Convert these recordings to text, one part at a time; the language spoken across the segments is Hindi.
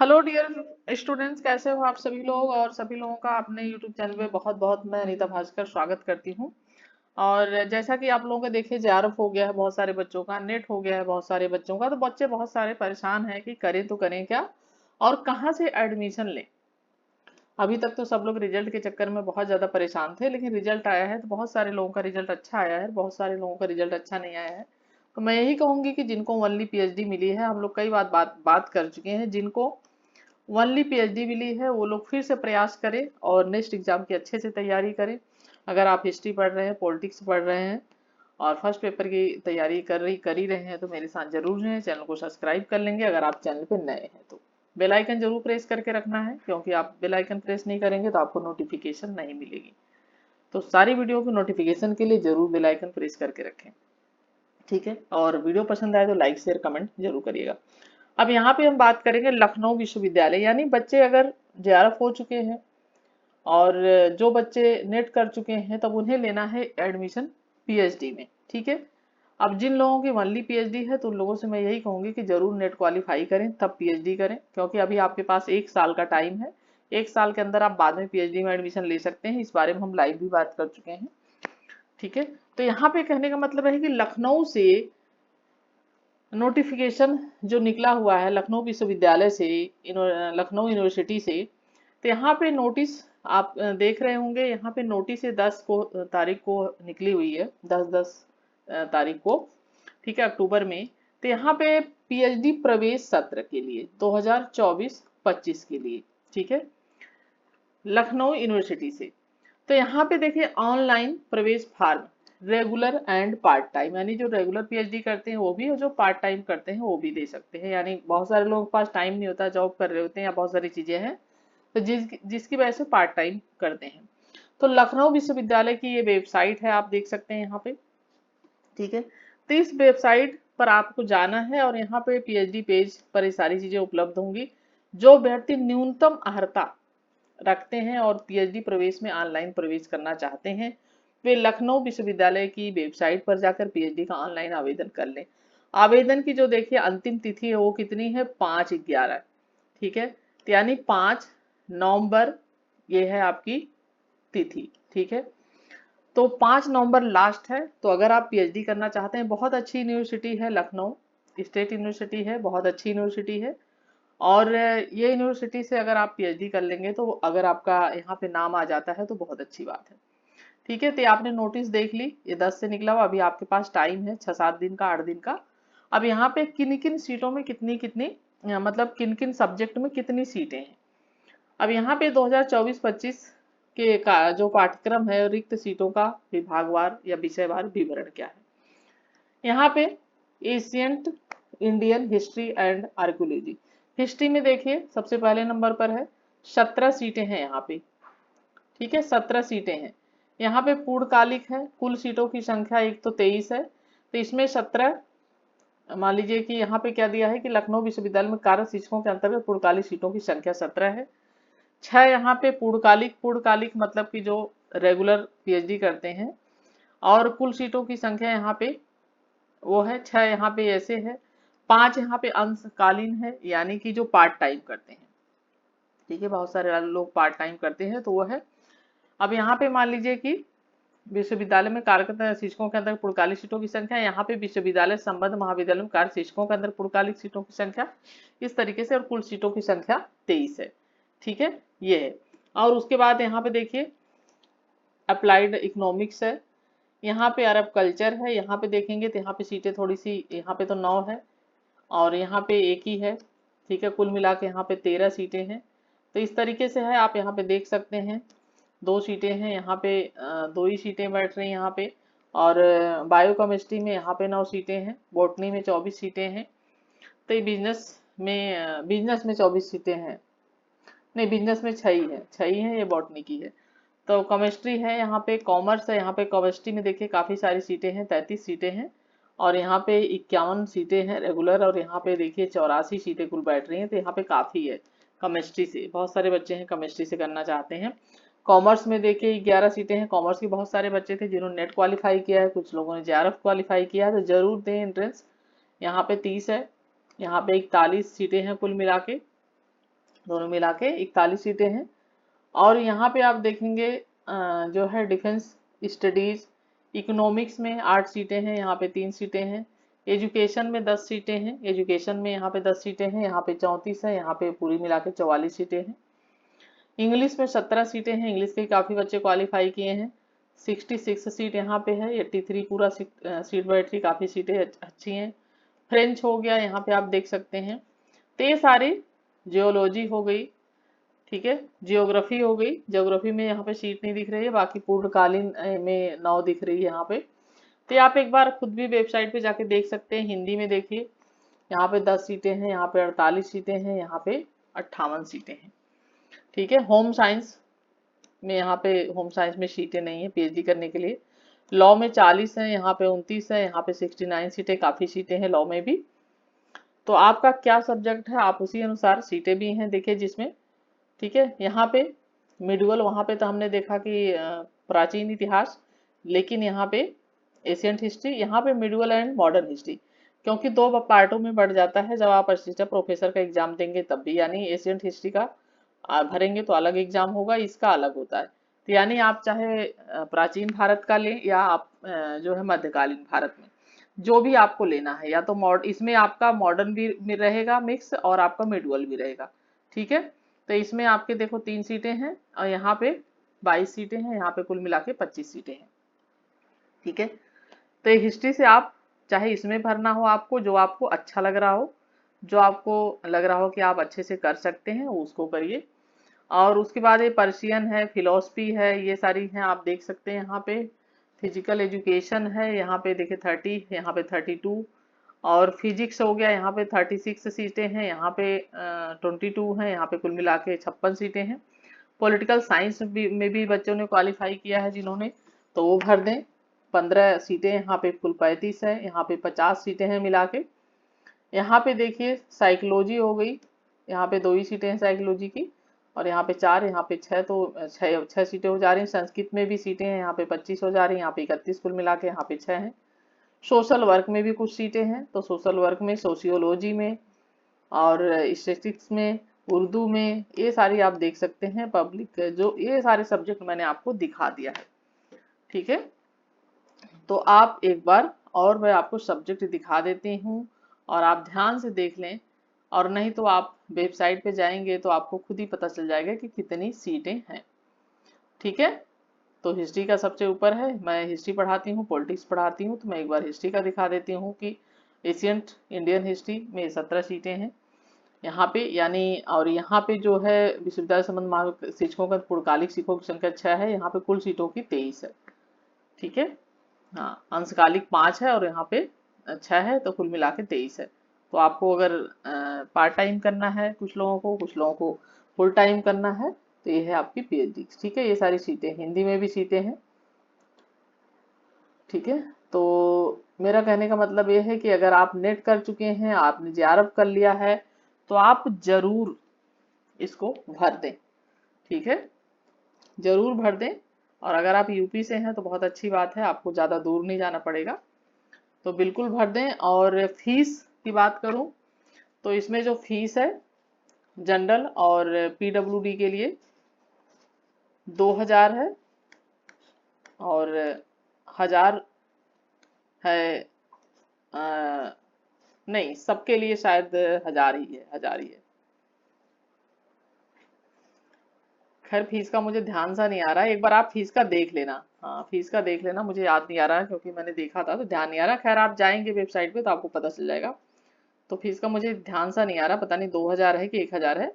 हेलो डियर स्टूडेंट्स, कैसे हो आप सभी लोग। और सभी लोगों का अपने यूट्यूब चैनल पे बहुत बहुत मैं अनीता भास्कर स्वागत करती हूँ। और जैसा कि आप लोगों का देखिए जेआरएफ हो गया है बहुत सारे बच्चों का, नेट हो गया है बहुत सारे बच्चों का, तो बच्चे बहुत सारे परेशान हैं कि करें तो करें क्या और कहाँ से एडमिशन लें। अभी तक तो सब लोग रिजल्ट के चक्कर में बहुत ज्यादा परेशान थे, लेकिन रिजल्ट आया है तो बहुत सारे लोगों का रिजल्ट अच्छा आया है, बहुत सारे लोगों का रिजल्ट अच्छा नहीं आया है। तो मैं यही कहूंगी कि जिनको ओनली पीएचडी मिली है, हम लोग कई बात कर चुके हैं, जिनको ओनली पीएचडी मिली है वो लोग फिर से प्रयास करें और नेक्स्ट एग्जाम की अच्छे से तैयारी करें। अगर आप हिस्ट्री पढ़ रहे हैं, पॉलिटिक्स पढ़ रहे हैं और फर्स्ट पेपर की तैयारी कर ही रहे हैं तो मेरे साथ जरूर रहें। चैनल को सब्सक्राइब कर लेंगे अगर आप चैनल पे नए हैं तो। बेल आइकन जरूर प्रेस करके रखना है, क्योंकि आप बेल आइकन प्रेस नहीं करेंगे तो आपको नोटिफिकेशन नहीं मिलेगी। तो सारी वीडियो की नोटिफिकेशन के लिए जरूर बेल आइकन प्रेस करके रखें, ठीक है। और वीडियो पसंद आए तो लाइक शेयर कमेंट जरूर करिएगा। अब यहाँ पे हम बात करेंगे लखनऊ विश्वविद्यालय, यानी बच्चे अगर जेआरएफ हो चुके हैं और जो बच्चे नेट कर चुके हैं तब उन्हें लेना है एडमिशन पीएचडी में, ठीक है। अब जिन लोगों की ओनली पीएचडी है तो उन लोगों से मैं यही कहूंगी कि जरूर नेट क्वालिफाई करें तब पीएचडी करें, क्योंकि अभी आपके पास 1 साल का टाइम है। 1 साल के अंदर आप बाद में पीएचडी में एडमिशन ले सकते हैं, इस बारे में हम लाइव भी बात कर चुके हैं, ठीक है। तो यहाँ पे कहने का मतलब है कि लखनऊ से नोटिफिकेशन जो निकला हुआ है लखनऊ विश्वविद्यालय से, लखनऊ यूनिवर्सिटी से, तो यहाँ पे नोटिस आप देख रहे होंगे। यहाँ पे नोटिस है 10 तारीख को निकली हुई है, 10 तारीख को, ठीक है, अक्टूबर में। तो यहाँ पे पीएचडी प्रवेश सत्र के लिए 2024-25 के लिए, ठीक है, लखनऊ यूनिवर्सिटी से। तो यहाँ पे देखिए ऑनलाइन प्रवेश form, regular and part time, यानी जो रेगुलर पीएचडी करते हैं वो भी और जो पार्ट टाइम करते हैं वो भी दे सकते हैं। यानी बहुत सारे लोगों के पास टाइम नहीं होता, जॉब कर रहे होते हैं या बहुत सारी चीजें हैं, तो जिसकी वजह से पार्ट टाइम करते हैं। तो लखनऊ विश्वविद्यालय की ये वेबसाइट है, आप देख सकते हैं यहाँ पे, ठीक है। तो इस वेबसाइट पर आपको जाना है और यहाँ पे पीएचडी पेज पर ये सारी चीजें उपलब्ध होंगी। जो अभ्यर्थी न्यूनतम अर्हता रखते हैं और पीएचडी प्रवेश में ऑनलाइन प्रवेश करना चाहते हैं, वे लखनऊ विश्वविद्यालय की वेबसाइट पर जाकर पीएचडी का ऑनलाइन आवेदन कर लें। आवेदन की जो देखिए अंतिम तिथि है वो कितनी है, 5/11, ठीक है। तो यानी 5 नवंबर ये है आपकी तिथि, ठीक है। तो 5 नवंबर लास्ट है। तो अगर आप पीएचडी करना चाहते हैं, बहुत अच्छी यूनिवर्सिटी है लखनऊ स्टेट यूनिवर्सिटी है, बहुत अच्छी यूनिवर्सिटी है। और ये यूनिवर्सिटी से अगर आप पीएचडी कर लेंगे तो अगर आपका यहाँ पे नाम आ जाता है तो बहुत अच्छी बात है, ठीक है। तो आपने नोटिस देख ली, ये 10 से निकला हुआ, अभी आपके पास टाइम है 6-7 दिन का, 8 दिन का। अब यहाँ पे किन किन सीटों में कितनी कितनी मतलब किन किन सब्जेक्ट में कितनी सीटें हैं। अब यहाँ पे 2024-25 के का जो पाठ्यक्रम है, रिक्त सीटों का विभागवार या विषयवार विवरण क्या है। यहाँ पे ancient Indian history and archaeology, history में देखिए सबसे पहले नंबर पर है, 17 सीटें हैं यहाँ पे, ठीक है, 17 सीटें हैं। यहाँ पे पूर्णकालिक है, कुल सीटों की संख्या एक तो 23 है, तो इसमें 17, मान लीजिए कि यहाँ पे क्या दिया है कि लखनऊ विश्वविद्यालय में कार्य शिक्षकों के अंतर्गत पूर्णकालिक सीटों की संख्या 17 है। 6 यहाँ पे पूर्णकालिक, पूर्णकालिक मतलब कि जो रेगुलर पीएचडी करते हैं, और कुल सीटों की संख्या यहाँ पे वो है 6, यहाँ पे ऐसे है। 5 यहाँ पे अंशकालीन है, यानी कि जो पार्ट टाइम करते हैं, ठीक है, बहुत सारे लोग पार्ट टाइम करते हैं तो वो है। अब यहाँ पे मान लीजिए कि विश्वविद्यालय में कार्यरत शिक्षकों के अंदर पूर्णकालिक सीटों की संख्या, यहाँ पे विश्वविद्यालय संबद्ध महाविद्यालय में कार्य शिक्षकों के अंदर पूर्णकालिक सीटों की संख्या इस तरीके से, और कुल सीटों की संख्या 23 है, ठीक है, ये है। और उसके बाद यहाँ पे देखिए अप्लाइड इकोनॉमिक्स है, यहाँ पे अरब कल्चर है, यहाँ पे देखेंगे तो यहाँ पे सीटें थोड़ी सी, यहाँ पे तो 9 है और यहाँ पे एक ही है, ठीक है, कुल मिला के यहाँ पे 13 सीटें हैं। तो इस तरीके से है, आप यहाँ पे देख सकते हैं 2 सीटें हैं यहाँ पे, 2 ही सीटें बैठ रही हैं यहाँ पे। और बायोकेमिस्ट्री में यहाँ पे 9 सीटें हैं, बॉटनी में 24 सीटें हैं। तो ये बिजनेस में 24 सीटें हैं, नहीं बिजनेस में 6 ही है, 6 ही है, ये बॉटनी की है। तो केमिस्ट्री है, यहाँ पे कॉमर्स है, यहाँ पे केमिस्ट्री में देखिए काफ़ी सारी सीटें हैं, 33 सीटें हैं। और यहाँ पे 51 सीटें हैं रेगुलर, और यहाँ पे देखिए 84 सीटें कुल बैठ रही हैं, तो यहाँ पे काफ़ी है। केमिस्ट्री से बहुत सारे बच्चे हैं, केमिस्ट्री से करना चाहते हैं। कॉमर्स में देखिए 11 सीटें हैं, कॉमर्स के बहुत सारे बच्चे थे जिन्होंने नेट क्वालिफाई किया है, कुछ लोगों ने जेआरएफ क्वालिफाई किया है, तो जरूर दें एंट्रेंस। यहाँ पे 30 है, यहाँ पे 41 सीटें हैं कुल मिला के, दोनों मिला के 41 सीटें हैं। और यहाँ पे आप देखेंगे जो है डिफेंस स्टडीज, इकोनॉमिक्स में 8 सीटें हैं, यहाँ पे 3 सीटें हैं। एजुकेशन में 10 सीटें हैं, एजुकेशन में यहाँ पे 10 सीटें हैं, यहाँ पे 34 है, यहाँ पे पूरी मिला के 44 सीटें हैं। इंग्लिश में 17 सीटें हैं, इंग्लिश के काफ़ी बच्चे क्वालिफाई किए हैं। 66 सीट यहाँ पे है, 83 पूरा सीट बैठ रही, काफ़ी सीटें अच्छी हैं। फ्रेंच हो गया, यहाँ पे आप देख सकते हैं। तो ये सारी जियोलॉजी हो गई, ठीक है, जियोग्राफी हो गई। जियोग्राफी में यहाँ पे सीट नहीं दिख रही है, बाकी पूर्णकालीन में 9 दिख रही है यहाँ पे। तो आप एक बार खुद भी वेबसाइट पे जाके देख सकते हैं। हिंदी में देखिए, यहाँ पे 10 सीटें हैं, यहाँ पे 48 सीटें हैं, यहाँ पे 58 सीटें हैं, ठीक है। होम साइंस में, यहाँ पे होम साइंस में सीटें नहीं है पीएचडी करने के लिए। लॉ में 40 है, यहाँ पे 29 है, यहाँ पे 69 सीटें, काफ़ी सीटें हैं लॉ में भी। तो आपका क्या सब्जेक्ट है, आप उसी अनुसार सीटें भी हैं देखिए जिसमें, ठीक है। यहाँ पे मिडुअल, वहाँ पे तो हमने देखा कि प्राचीन इतिहास, लेकिन यहाँ पे एशियंट हिस्ट्री, यहाँ पे मिडुअल एंड मॉडर्न हिस्ट्री, क्योंकि 2 पार्टों में बढ़ जाता है। जब आप असिस्टेंट प्रोफेसर का एग्जाम देंगे तब भी, यानी एशियंट हिस्ट्री का भरेंगे तो अलग एग्जाम होगा, इसका अलग होता है। तो यानी आप चाहे प्राचीन भारत का लें या आप जो है मध्यकालीन भारत में, जो भी आपको लेना है, या तो इसमें आपका मॉडर्न भी रहेगा मिक्स और आपका मिडुअल भी रहेगा, ठीक है। तो इसमें आपके देखो 3 सीटें हैं और यहाँ पे 22 सीटें हैं, यहाँ पे कुल मिला के 25 सीटें हैं, ठीक है। तो हिस्ट्री से आप चाहे इसमें भरना हो, आपको जो आपको अच्छा लग रहा हो, जो आपको लग रहा हो कि आप अच्छे से कर सकते हैं, उसको करिए। और उसके बाद ये पर्शियन है, फिलोसफी है, ये सारी हैं, आप देख सकते हैं यहाँ पे। फिजिकल एजुकेशन है, यहाँ पे देखिए 30, यहाँ पे 32। और फिजिक्स हो गया, यहाँ पे 36 सीटें हैं, यहाँ पे 22 हैं, यहाँ पे कुल मिला के 56 सीटें हैं। पॉलिटिकल साइंस में भी बच्चों ने क्वालिफाई किया है जिन्होंने, तो वो भर दें। 15 सीटें, यहाँ पे कुल 35 है, यहाँ पे 50 सीटें हैं मिला के। यहाँ पे देखिए साइकोलॉजी हो गई, यहाँ पे 2 ही सीटें हैं साइकोलॉजी की, और यहाँ पे 4, यहाँ पे 6, तो 6 सीटें हो जा रही हैं। संस्कृत में भी सीटें हैं, यहाँ पे 25 हो जा रही हैं, यहाँ पे 31 कुल मिला के, यहाँ पे 6 हैं। सोशल वर्क में भी कुछ सीटें हैं, तो सोशल वर्क में, सोशियोलॉजी में और स्टैटिस्टिक्स में, उर्दू में, ये सारी आप देख सकते हैं। पब्लिक, जो ये सारे सब्जेक्ट मैंने आपको दिखा दिया है, ठीक है। तो आप एक बार और मैं आपको सब्जेक्ट दिखा देती हूँ और आप ध्यान से देख लें, और नहीं तो आप वेबसाइट पे जाएंगे तो आपको खुद ही पता चल जाएगा कि कितनी सीटें हैं, ठीक है। तो हिस्ट्री का सबसे ऊपर है, मैं हिस्ट्री पढ़ाती हूँ, पॉलिटिक्स पढ़ाती हूँ, तो मैं एक बार हिस्ट्री का दिखा देती हूँ कि एशियंट इंडियन हिस्ट्री में 17 सीटें हैं यहाँ पे, यानी। और यहाँ पे जो है विश्वविद्यालय संबंध मार्ग शिक्षकों का पूर्णकालिक शिक्षकों की संख्या 6 है, यहाँ पे कुल सीटों की 23 है, ठीक है। हाँ, अंशकालिक 5 है और यहाँ पे 6 है, तो कुल मिला के 23 है। तो आपको अगर पार्ट टाइम करना है, कुछ लोगों को फुल टाइम करना है, तो ये है आपकी पीएचडी, ठीक है। ये सारी सीटें, हिंदी में भी सीटें हैं, ठीक है। तो मेरा कहने का मतलब ये है कि अगर आप नेट कर चुके हैं, आपने जेआरएफ कर लिया है, तो आप जरूर इसको भर दें, ठीक है, जरूर भर दें। और अगर आप यूपी से हैं तो बहुत अच्छी बात है, आपको ज़्यादा दूर नहीं जाना पड़ेगा, तो बिल्कुल भर दें। और फीस की बात करूं तो इसमें जो फीस है जनरल और पीडब्ल्यूडी के लिए 2000 है, और 1000 है, नहीं सबके लिए शायद 1000 ही है, 1000 ही है। खैर फीस का मुझे ध्यान सा नहीं आ रहा है, एक बार आप फीस का देख लेना। हाँ, फीस का देख लेना, मुझे याद नहीं आ रहा है क्योंकि मैंने देखा था तो ध्यान नहीं आ रहा। खैर आप जाएंगे वेबसाइट पे तो आपको पता चल जाएगा। तो फीस का मुझे ध्यान सा नहीं आ रहा, पता नहीं 2000 है कि 1000 है।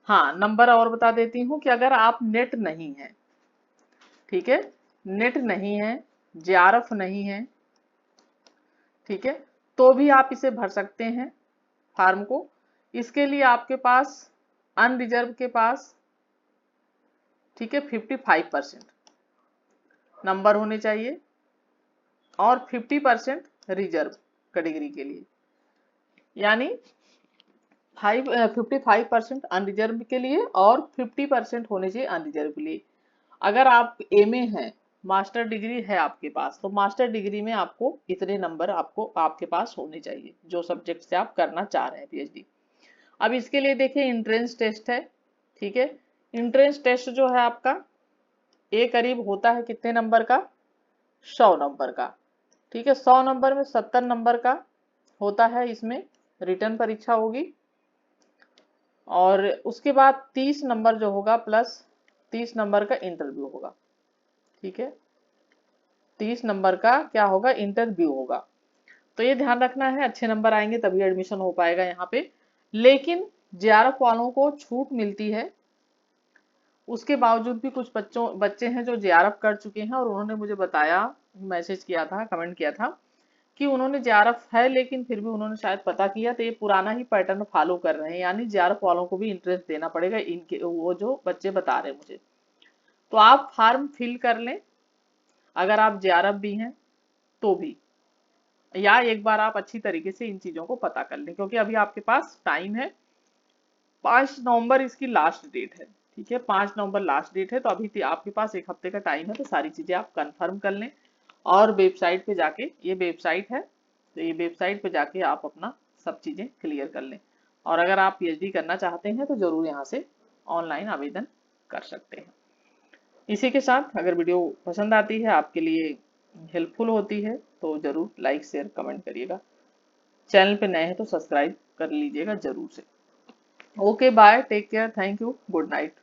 हाँ, नंबर और बता देती हूँ कि अगर आप नेट नहीं है, ठीक है, नेट नहीं है, जेआरएफ नहीं है, ठीक है, तो भी आप इसे भर सकते हैं फॉर्म को। इसके लिए आपके पास अनरिजर्व के पास, ठीक है, 55% नंबर होने चाहिए और 50% रिजर्व कैटेगरी के लिए, यानी 55% अनरिजर्व के लिए और 50% होने चाहिए अनरिजर्व के लिए। अगर आप एमए हैं, मास्टर डिग्री है आपके पास, तो मास्टर डिग्री में आपको इतने नंबर आपको आपके पास होने चाहिए जो सब्जेक्ट से आप करना चाह रहे हैं पीएचडी। अब इसके लिए देखिए एंट्रेंस टेस्ट है, ठीक है। एंट्रेंस टेस्ट जो है आपका ये करीब होता है कितने नंबर का, 100 नंबर का, ठीक है। 100 नंबर में 70 नंबर का होता है, इसमें रिटर्न परीक्षा होगी। और उसके बाद 30 नंबर जो होगा प्लस 30 नंबर का इंटरव्यू होगा, ठीक है। 30 नंबर का क्या होगा, इंटरव्यू होगा। तो ये ध्यान रखना है, अच्छे नंबर आएंगे तभी एडमिशन हो पाएगा यहाँ पे। लेकिन जेआरएफ वालों को छूट मिलती है, उसके बावजूद भी कुछ बच्चे हैं जो जेआरएफ कर चुके हैं और उन्होंने मुझे बताया, मैसेज किया था, कमेंट किया था कि उन्होंने जेआरएफ है लेकिन फिर भी उन्होंने शायद पता किया तो ये पुराना ही पैटर्न फॉलो कर रहे हैं, यानी जेआरएफ वालों को भी इंटरेस्ट देना पड़ेगा, इनके वो जो बच्चे बता रहे हैं मुझे। तो आप फॉर्म फिल कर लें अगर आप जेआरएफ भी हैं तो भी, या एक बार आप अच्छी तरीके से इन चीजों को पता कर लें, क्योंकि अभी आपके पास टाइम है। 5 नवंबर इसकी लास्ट डेट है, ठीक है। 5 नवंबर लास्ट डेट है, तो अभी आपके पास एक हफ्ते का टाइम है, तो सारी चीजें आप कंफर्म कर लें। और वेबसाइट पे जाके, ये वेबसाइट है तो ये वेबसाइट पे जाके आप अपना सब चीजें क्लियर कर लें। और अगर आप पीएचडी करना चाहते हैं तो जरूर यहाँ से ऑनलाइन आवेदन कर सकते हैं। इसी के साथ अगर वीडियो पसंद आती है, आपके लिए हेल्पफुल होती है, तो जरूर लाइक शेयर कमेंट करिएगा। चैनल पे नए हैं तो सब्सक्राइब कर लीजिएगा जरूर से। Okay bye, take care, thank you, good night.